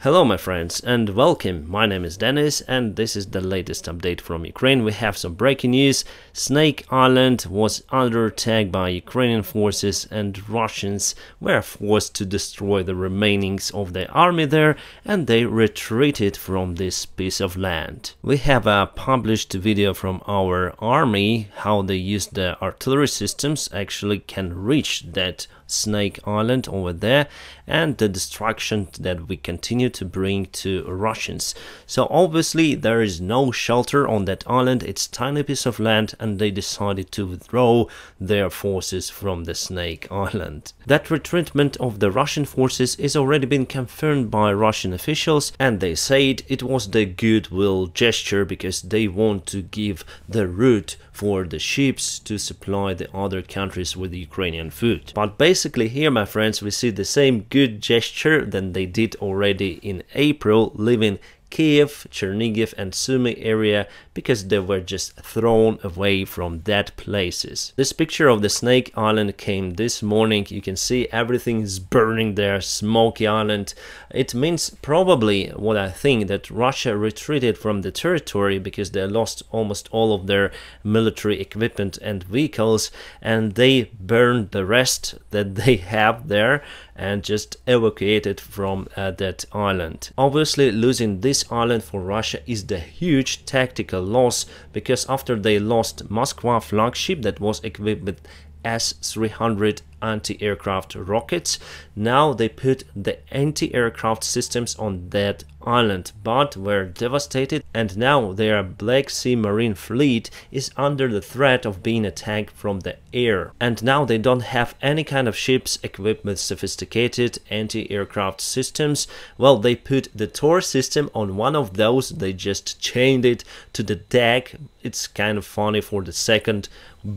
Hello my friends and welcome, my name is Dennis and this is the latest update from Ukraine. We have some breaking news. Snake Island was under attack by Ukrainian forces and Russians were forced to destroy the remainings of their army there and they retreated from this piece of land. We have a published video from our army how they used the artillery systems actually can reach that Snake Island over there and the destruction that we continue to bring to Russians. So obviously there is no shelter on that island, it's a tiny piece of land and they decided to withdraw their forces from the Snake Island. That retreatment of the Russian forces is already been confirmed by Russian officials and they said it was the goodwill gesture because they want to give the route for the ships to supply the other countries with Ukrainian food. But basically here, my friends, we see the same good gesture than they did already in April, leaving Kiev, Chernihiv and Sumy area because they were just thrown away from that places. This picture of the Snake Island came this morning. You can see everything is burning there, smoky island. It means probably what I think that Russia retreated from the territory because they lost almost all of their military equipment and vehicles and they burned the rest that they have there and just evacuated from that island. Obviously losing this island for Russia is the huge tactical loss because after they lost Moskva flagship that was equipped with S-300 anti-aircraft rockets, now they put the anti-aircraft systems on that island but were devastated and now their Black Sea Marine fleet is under the threat of being attacked from the air and now they don't have any kind of ships equipped with sophisticated anti-aircraft systems. Well, they put the Tor system on one of those, they just chained it to the deck. It's kind of funny for the second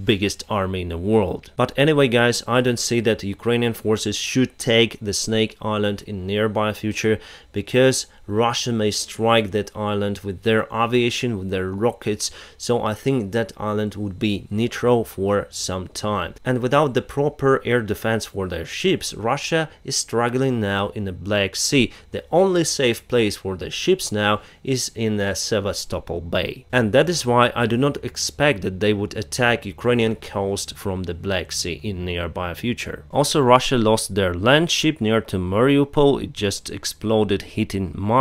biggest army in the world. But anyway guys, I don't see that the Ukrainian forces should take the Snake Island in nearby future because Russia may strike that island with their aviation, with their rockets, so I think that island would be neutral for some time. And without the proper air defense for their ships, Russia is struggling now in the Black Sea. The only safe place for the ships now is in Sevastopol Bay. And that is why I do not expect that they would attack Ukrainian coast from the Black Sea in nearby future. Also, Russia lost their land ship near to Mariupol. It just exploded, hitting mine.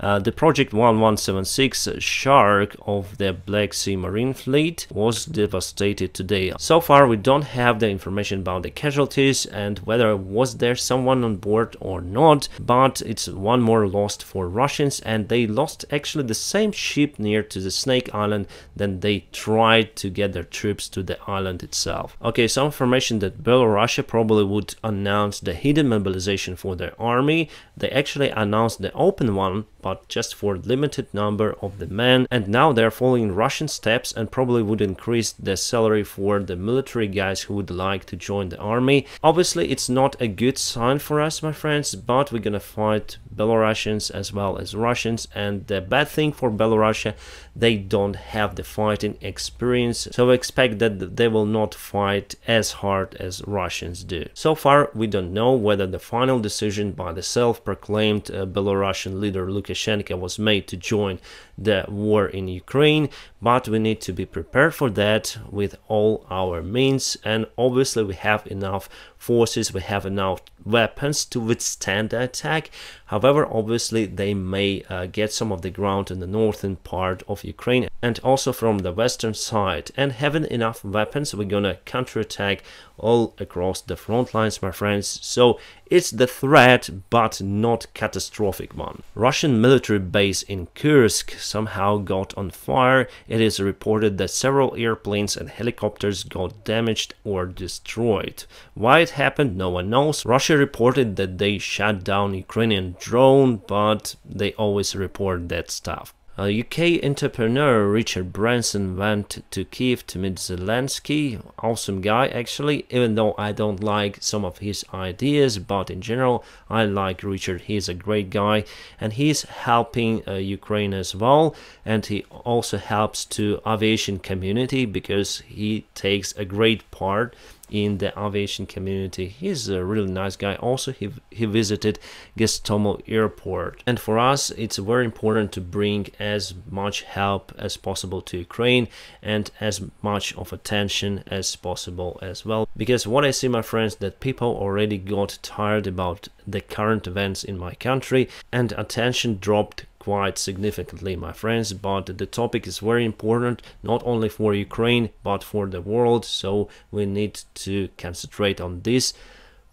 The Project 1176 Shark of the Black Sea Marine Fleet was devastated today. So far we don't have the information about the casualties and whether was there someone on board or not, but it's one more lost for Russians and they lost actually the same ship near to the Snake Island then they tried to get their troops to the island itself. Okay, some information that Belarus probably would announce the hidden mobilization for their army. They actually announced the open one but just for limited number of the men and now they're following Russian steps and probably would increase the salary for the military guys who would like to join the army. Obviously it's not a good sign for us, my friends, but we're gonna fight Belarusians as well as Russians and the bad thing for Belarus, they don't have the fighting experience, so we expect that they will not fight as hard as Russians do. So far we don't know whether the final decision by the self-proclaimed Belarusian leader Lukashenko was made to join the war in Ukraine, but we need to be prepared for that with all our means and obviously we have enough forces, we have enough weapons to withstand the attack. However, obviously they may get some of the ground in the northern part of Ukraine and also from the western side, and having enough weapons we're gonna counterattack all across the front lines, my friends. So it's the threat but not catastrophic one. Russian military base in Kursk somehow got on fire. It is reported that several airplanes and helicopters got damaged or destroyed. Why it happened, no one knows. Russia reported that they shot down Ukrainian drone, but they always report that stuff. UK entrepreneur Richard Branson went to Kiev to meet Zelensky. Awesome guy actually, even though I don't like some of his ideas, but in general I like Richard. He's a great guy and he's helping Ukraine as well, and he also helps to aviation community because he takes a great part in the aviation community. He's a really nice guy. Also, he visited Gostomel airport. And for us, it's very important to bring as much help as possible to Ukraine and as much of attention as possible as well. Because what I see, my friends, that people already got tired about the current events in my country, and attention dropped quite significantly, my friends. But the topic is very important, not only for Ukraine but for the world, so we need to concentrate on this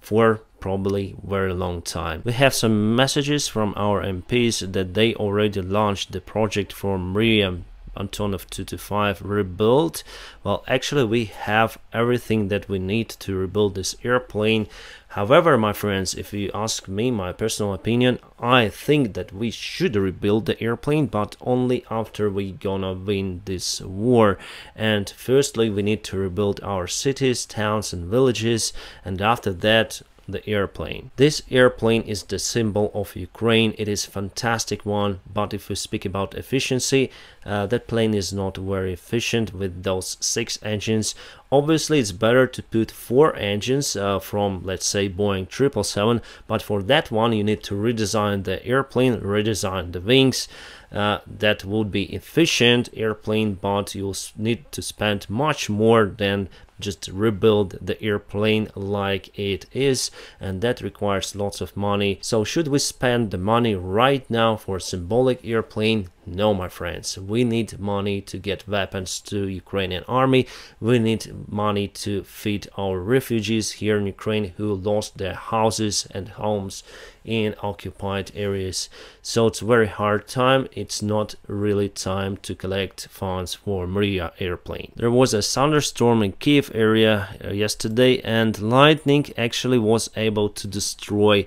for probably very long time. We have some messages from our MPs that they already launched the project for Mriya Antonov 225 rebuild. Well, actually we have everything that we need to rebuild this airplane. However, my friends, if you ask me my personal opinion, I think that we should rebuild the airplane, but only after we gonna win this war. And firstly, we need to rebuild our cities, towns and villages, and after that the airplane. This airplane is the symbol of Ukraine. It is a fantastic one, but if we speak about efficiency, that plane is not very efficient with those 6 engines. Obviously, it's better to put 4 engines from, let's say, Boeing 777, but for that one you need to redesign the airplane, redesign the wings. That would be efficient airplane, but you'll need to spend much more than just rebuild the airplane like it is, and that requires lots of money. So should we spend the money right now for a symbolic airplane? No, my friends, we need money to get weapons to Ukrainian army. We need money to feed our refugees here in Ukraine who lost their houses and homes in occupied areas. So it's a very hard time. It's not really time to collect funds for Mriya airplane. There was a thunderstorm in Kiev area yesterday, and lightning actually was able to destroy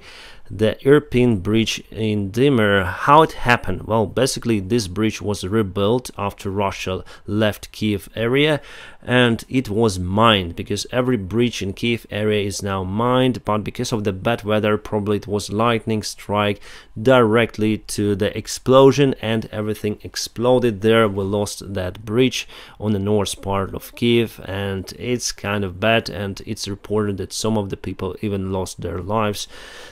the Irpin bridge in Dimir. How it happened? Well, basically this bridge was rebuilt after Russia left Kiev area, and it was mined, because every bridge in Kiev area is now mined, but because of the bad weather, probably it was lightning strike directly to the explosion and everything exploded there. We lost that bridge on the north part of Kiev, and it's kind of bad, and it's reported that some of the people even lost their lives.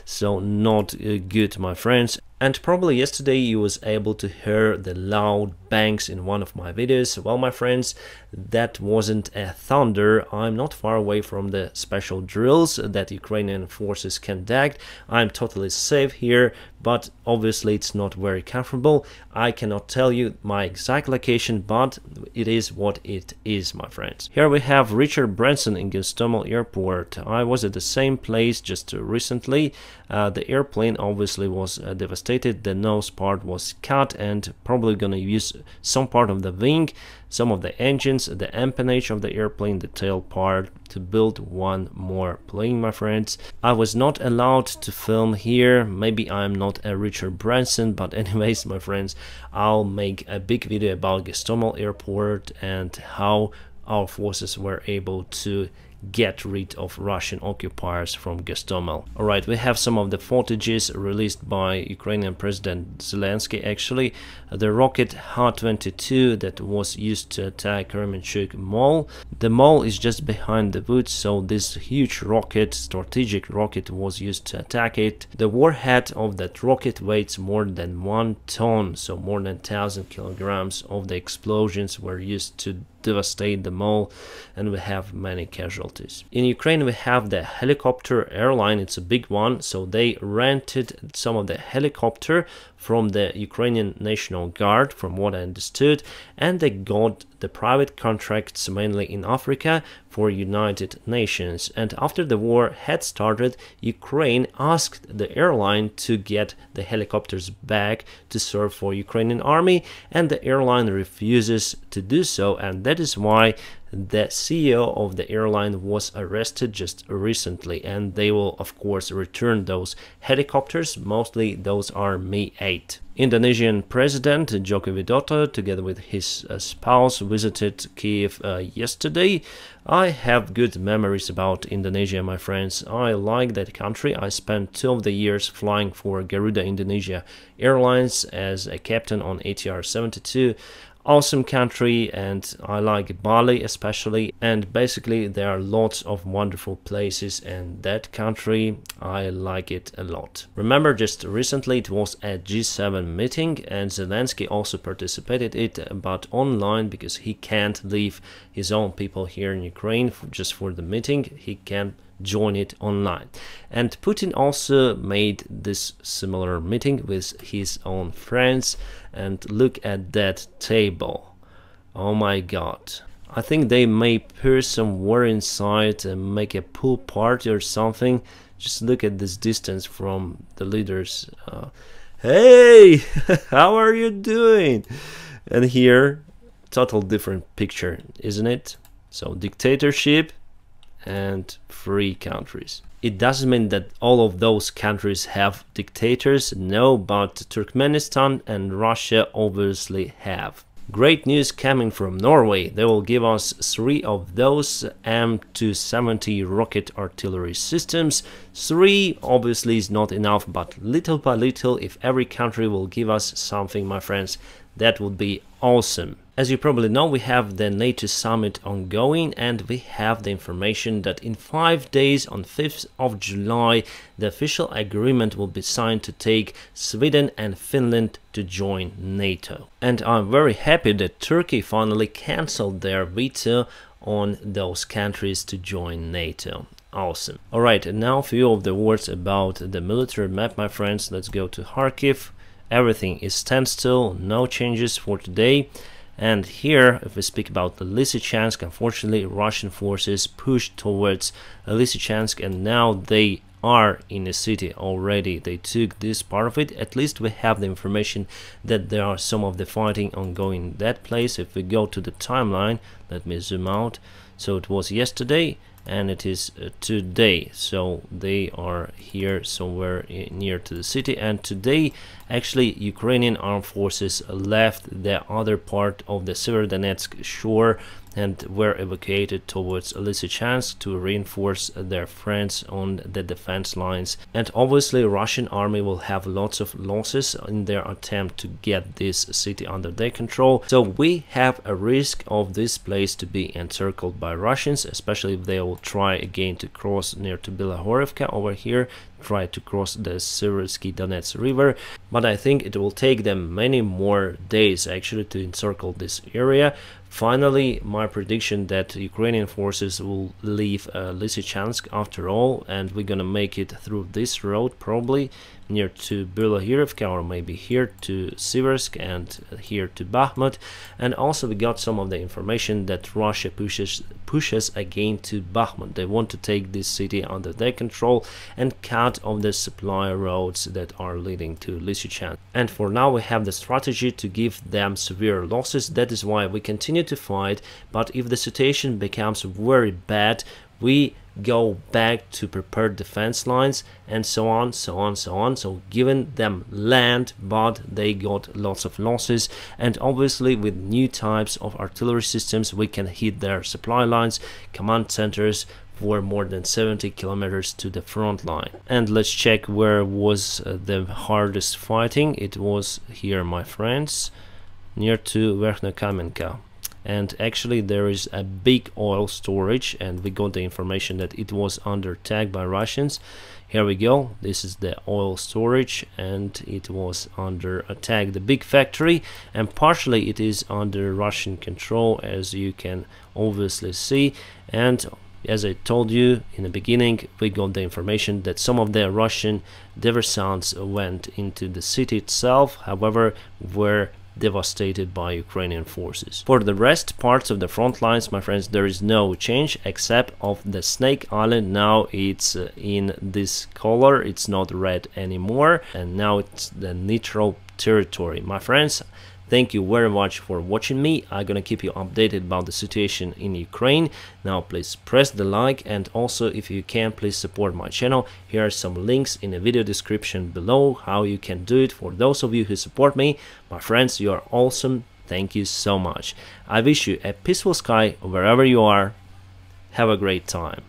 So not good, my friends. And probably yesterday you was able to hear the loud bangs in one of my videos. Well, my friends, that wasn't a thunder. I'm not far away from the special drills that Ukrainian forces conduct. I'm totally safe here, but obviously it's not very comfortable. I cannot tell you my exact location, but it is what it is, my friends. Here we have Richard Branson in Gostomel airport. I was at the same place just recently. The airplane obviously was devastated. The nose part was cut, and probably gonna use some part of the wing, some of the engines, the empennage of the airplane, the tail part, to build one more plane, my friends. I was not allowed to film here. Maybe I'm not a Richard Branson, but anyways, my friends, I'll make a big video about Gostomel airport and how our forces were able to get rid of Russian occupiers from Gostomel. Alright, we have some of the footages released by Ukrainian President Zelensky. Actually, the rocket Ha-22 that was used to attack Kremenchuk Mall. The mall is just behind the woods, so this huge rocket, strategic rocket, was used to attack it. The warhead of that rocket weighs more than 1 ton, so more than 1,000 kilograms of the explosions were used to devastate the mall, and we have many casualties. In Ukraine we have the helicopter airline. It's a big one, so they rented some of the helicopter from the Ukrainian National Guard, from what I understood, and they got the private contracts mainly in Africa for United Nations. And after the war had started, Ukraine asked the airline to get the helicopters back to serve for Ukrainian army, and the airline refuses to do so, and that is why the CEO of the airline was arrested just recently, and they will of course return those helicopters. Mostly those are Mi-8. Indonesian President Joko Widodo, together with his spouse, visited Kiev yesterday. I have good memories about Indonesia, my friends. I like that country. I spent 2 of the years flying for Garuda Indonesia Airlines as a captain on ATR 72. awesome country, and I like Bali especially, and basically there are lots of wonderful places, and that country I like it a lot. Remember, just recently it was a G7 meeting and Zelensky also participated it, but online, because he can't leave his own people here in Ukraine just for the meeting. He can join it online. And Putin also made this similar meeting with his own friends, and look at that table. Oh my god. I think they may pour some water inside and make a pool party or something. Just look at this distance from the leaders. Hey, how are you doing? And here, total different picture, isn't it? So dictatorship and free countries. It doesn't mean that all of those countries have dictators, no, but Turkmenistan and Russia obviously have. Great news coming from Norway. They will give us 3 of those M270 rocket artillery systems. 3 obviously is not enough, but little by little, if every country will give us something, my friends, that would be awesome. As you probably know, we have the NATO summit ongoing, and we have the information that in 5 days, on 5th of July, the official agreement will be signed to take Sweden and Finland to join NATO. And I'm very happy that Turkey finally cancelled their veto on those countries to join NATO. Awesome. Alright, and now a few of the words about the military map, my friends. Let's go to Kharkiv. Everything is standstill, no changes for today. And here, if we speak about the Lysychansk, unfortunately Russian forces pushed towards Lysychansk, and now they are in the city already. They took this part of it. At least we have the information that there are some of the fighting ongoing in that place. If we go to the timeline, let me zoom out. So it was yesterday and it is today, so they are here somewhere near to the city. And today actually Ukrainian armed forces left the other part of the Severodonetsk shore and were evacuated towards Lysychansk to reinforce their friends on the defense lines. And obviously Russian army will have lots of losses in their attempt to get this city under their control. So we have a risk of this place to be encircled by Russians, especially if they will try again to cross near to Bilahorivka over here, try to cross the Seversky Donets river. But I think it will take them many more days actually to encircle this area. Finally, my prediction that Ukrainian forces will leave Lysychansk after all, and we're gonna make it through this road probably near to Bilahorivka, or maybe here to Siversk and here to Bakhmut. And also we got some of the information that Russia pushes again to Bakhmut. They want to take this city under their control and cut off the supply roads that are leading to Lysychansk. And for now we have the strategy to give them severe losses. That is why we continue to fight, but if the situation becomes very bad, we go back to prepared defense lines and so on. So giving them land, but they got lots of losses. And obviously with new types of artillery systems we can hit their supply lines, command centers for more than 70 kilometers to the front line. And let's check where was the hardest fighting. It was here, my friends, near to Verkhnokamenka. And actually there is a big oil storage, and we got the information that it was under attack by Russians. Here we go, this is the oil storage and it was under attack, the big factory, and partially it is under Russian control, as you can obviously see. And as I told you in the beginning, we got the information that some of the Russian diversants went into the city itself, however were devastated by Ukrainian forces. For the rest parts of the front lines, my friends, there is no change except of the Snake Island. Now it's in this color, it's not red anymore, and now it's the neutral territory. My friends, thank you very much for watching me. I'm gonna keep you updated about the situation in Ukraine. Now please press the like, and also if you can, please support my channel. Here are some links in the video description below how you can do it. For those of you who support me, my friends, you are awesome. Thank you so much. I wish you a peaceful sky wherever you are. Have a great time.